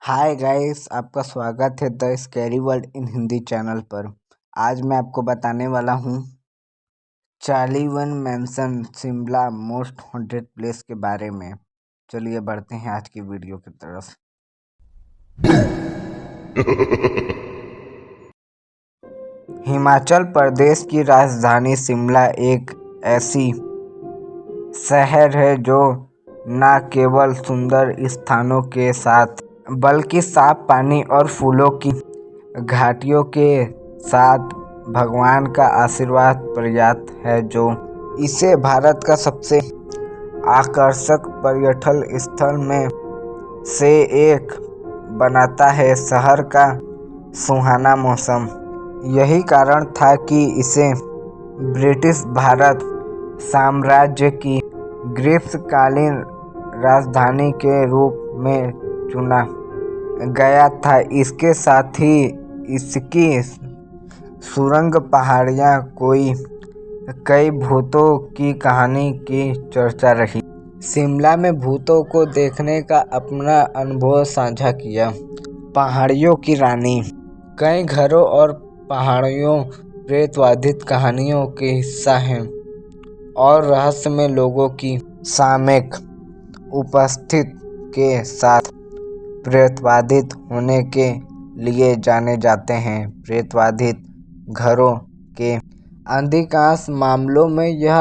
Hi guys, आपका स्वागत है the scary world in Hindi channel पर। आज मैं आपको बताने वाला हूँ चार्लीवन मैंसन शिमला मोस्ट हॉन्टेड प्लेस के बारे में। चलिए बढ़ते हैं आज की वीडियो की तरफ। हिमाचल प्रदेश की राजधानी शिमला एक ऐसी शहर है जो न केवल सुंदर स्थानों के साथ बल्कि साफ पानी और फूलों की घाटियों के साथ भगवान का आशीर्वाद पर्याप्त है, जो इसे भारत का सबसे आकर्षक पर्यटन स्थल में से एक बनाता है। शहर का सुहाना मौसम यही कारण था कि इसे ब्रिटिश भारत साम्राज्य की ग्रीष्मकालीन राजधानी के रूप में चुना गया था। इसके साथ ही इसकी सुरंग पहाड़ियाँ कई भूतों की कहानी की चर्चा रही। शिमला में भूतों को देखने का अपना अनुभव साझा किया। पहाड़ियों की रानी कई घरों और पहाड़ियों प्रेतवाधित कहानियों के हिस्सा हैं और रहस्यमय लोगों की सामयिक उपस्थिति के साथ प्रेतवाधित होने के लिए जाने जाते हैं। प्रेतवाधित घरों के अधिकांश मामलों में यह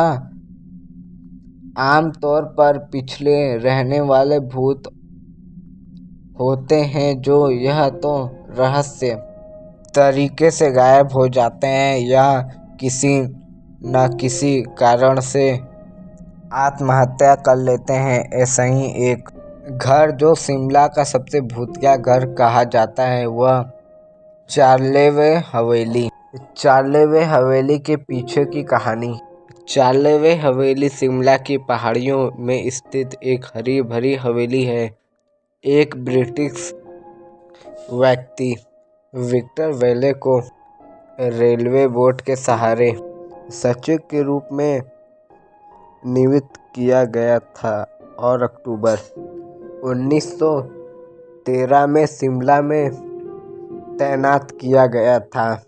आमतौर पर पिछले रहने वाले भूत होते हैं जो यह तो रहस्य तरीके से गायब हो जाते हैं या किसी न किसी कारण से आत्महत्या कर लेते हैं। ऐसा ही एक घर जो शिमला का सबसे भूतिया घर कहा जाता है वह चार्लेवे हवेली। चार्लेवे हवेली के पीछे की कहानी। चार्लेवे हवेली शिमला की पहाड़ियों में स्थित एक हरी भरी हवेली है। एक ब्रिटिश व्यक्ति विक्टर वेले को रेलवे बोट के सहारे सचिव के रूप में नियुक्त किया गया था और अक्टूबर 1913 में शिमला में तैनात किया गया था।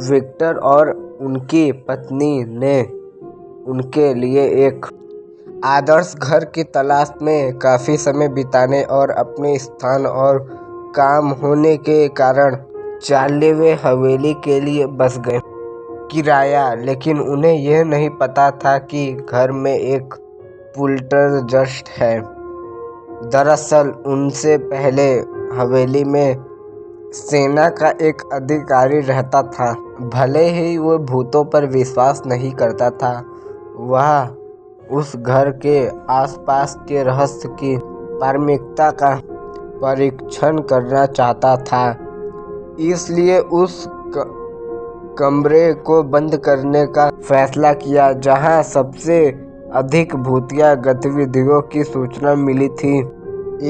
विक्टर और उनकी पत्नी ने उनके लिए एक आदर्श घर की तलाश में काफ़ी समय बिताने और अपने स्थान और काम होने के कारण चार्लेवे हवेली के लिए बस गए। किराया, लेकिन उन्हें यह नहीं पता था कि घर में एक पोल्टरजस्ट है। दरअसल उनसे पहले हवेली में सेना का एक अधिकारी रहता था। भले ही वह भूतों पर विश्वास नहीं करता था, वह उस घर के आसपास के रहस्य की पारमिकता का परीक्षण करना चाहता था। इसलिए उस कमरे को बंद करने का फैसला किया जहां सबसे अधिक भूतिया गतिविधियों की सूचना मिली थी।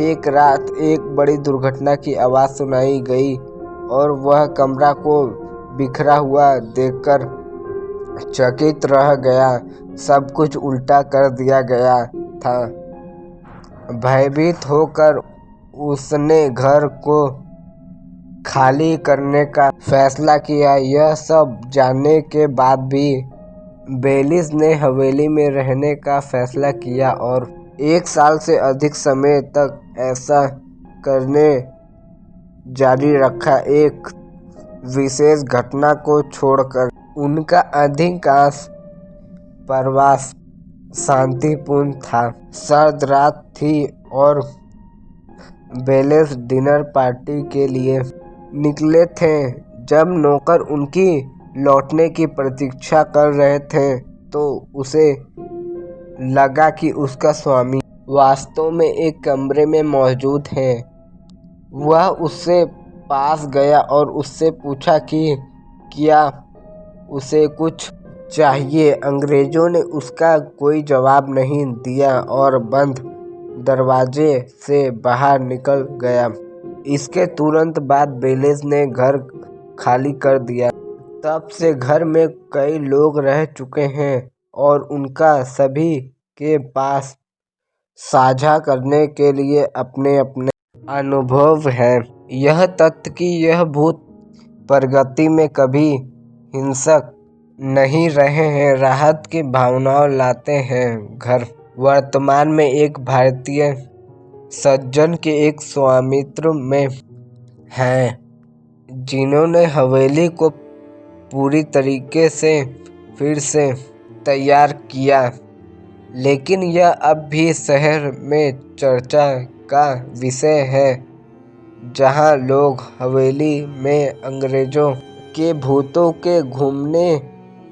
एक रात एक बड़ी दुर्घटना की आवाज़ सुनाई गई और वह कमरा को बिखरा हुआ देखकर चकित रह गया। सब कुछ उल्टा कर दिया गया था। भयभीत होकर उसने घर को खाली करने का फैसला किया। यह सब जानने के बाद भी बेलिस ने हवेली में रहने का फैसला किया और 1 साल से अधिक समय तक ऐसा करने जारी रखा। एक विशेष घटना को छोड़कर उनका अधिकांश प्रवास शांतिपूर्ण था। सर्द रात थी और बेलिस डिनर पार्टी के लिए निकले थे। जब नौकर उनकी लौटने की प्रतीक्षा कर रहे थे तो उसे लगा कि उसका स्वामी वास्तव में एक कमरे में मौजूद है। वह उससे पास गया और उससे पूछा कि क्या उसे कुछ चाहिए। अंग्रेजों ने उसका कोई जवाब नहीं दिया और बंद दरवाजे से बाहर निकल गया। इसके तुरंत बाद बेलिस ने घर खाली कर दिया। तब से घर में कई लोग रह चुके हैं और उनका सभी के पास साझा करने के लिए अपने अपने अनुभव है। यह तथ्य कि यह भूत प्रगति में कभी हिंसक नहीं रहे हैं राहत की भावनाओं लाते हैं घर। वर्तमान में एक भारतीय सज्जन के एक स्वामित्व में हैं जिन्होंने हवेली को पूरी तरीके से फिर से तैयार किया, लेकिन यह अब भी शहर में चर्चा का विषय है, जहां लोग हवेली में अंग्रेजों के भूतों के घूमने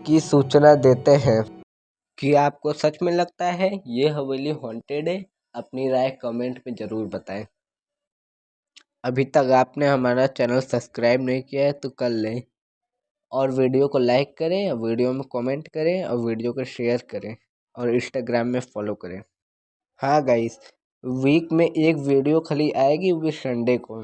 की सूचना देते हैं। क्या आपको सच में लगता है ये हवेली हॉन्टेड है? अपनी राय कमेंट में ज़रूर बताएं। अभी तक आपने हमारा चैनल सब्सक्राइब नहीं किया है तो कर लें, और वीडियो को लाइक करें, वीडियो में कमेंट करें, और वीडियो को शेयर करें, और इंस्टाग्राम में फॉलो करें। हाँ गाइस, वीक में एक वीडियो खाली आएगी, वो भी संडे को।